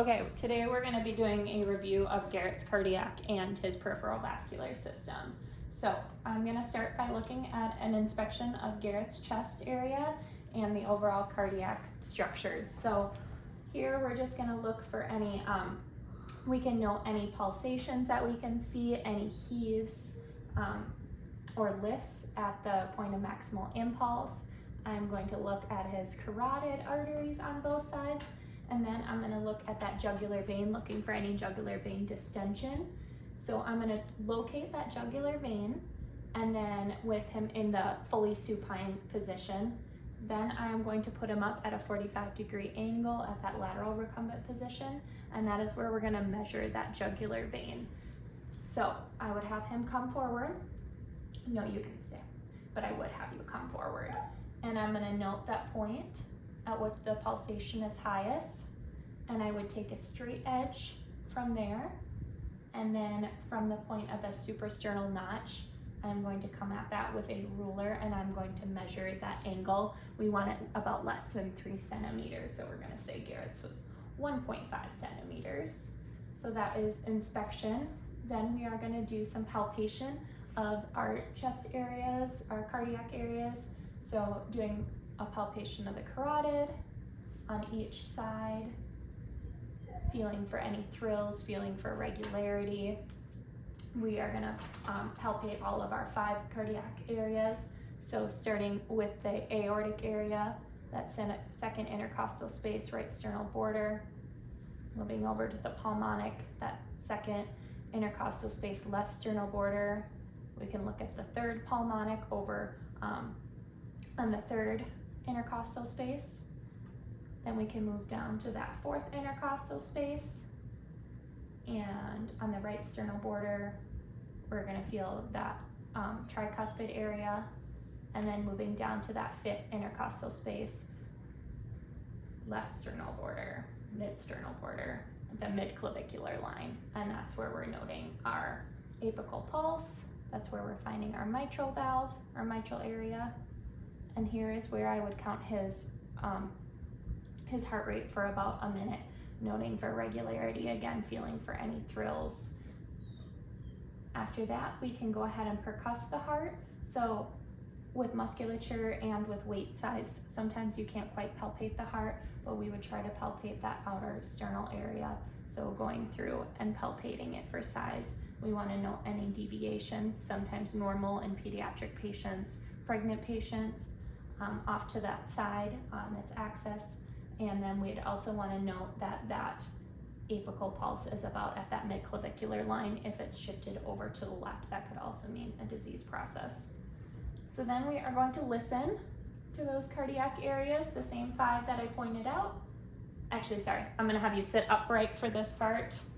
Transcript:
Okay, today we're going to be doing a review of Garrett's cardiac and his peripheral vascular system. So I'm going to start by looking at an inspection of Garrett's chest area and the overall cardiac structures. So here we're just going to look for any, we can note any pulsations that we can see, any heaves or lifts at the point of maximal impulse. I'm going to look at his carotid arteries on both sides. And then I'm going to look at that jugular vein, looking for any jugular vein distension. So I'm going to locate that jugular vein, and then with him in the fully supine position, then I'm going to put him up at a 45-degree angle at that lateral recumbent position, and that is where we're going to measure that jugular vein. So I would have him come forward. No, you can stay, but I would have you come forward. And I'm going to note that point at which the pulsation is highest, and I would take a straight edge from there, and then from the point of the suprasternal notch, I'm going to come at that with a ruler, and I'm going to measure that angle. We want it about less than 3 centimeters, so we're going to say Garrett's was 1.5 centimeters. So that is inspection. Then we are going to do some palpation of our chest areas, our cardiac areas. So doing a palpation of the carotid on each side, feeling for any thrills, feeling for regularity. We are going to palpate all of our 5 cardiac areas. So starting with the aortic area, that second intercostal space, right sternal border, moving over to the pulmonic, that second intercostal space, left sternal border. We can look at the third pulmonic over on the third intercostal space. Then we can move down to that 4th intercostal space, and on the right sternal border we're going to feel that tricuspid area, and then moving down to that 5th intercostal space, left sternal border, mid sternal border, the midclavicular line, and that's where we're noting our apical pulse. That's where we're finding our mitral valve, our mitral area. And here is where I would count his heart rate for about a minute, noting for regularity, again, feeling for any thrills. After that, we can go ahead and percuss the heart. So with musculature and with weight size, sometimes you can't quite palpate the heart, but we would try to palpate that outer sternal area. So going through and palpating it for size. We want to note any deviations, sometimes normal in pediatric patients, pregnant patients, off to that side on its axis. And then we'd also want to note that that apical pulse is about at that midclavicular line. If it's shifted over to the left, that could also mean a disease process. So then we are going to listen to those cardiac areas, the same 5 that I pointed out. Actually, sorry, I'm going to have you sit upright for this part.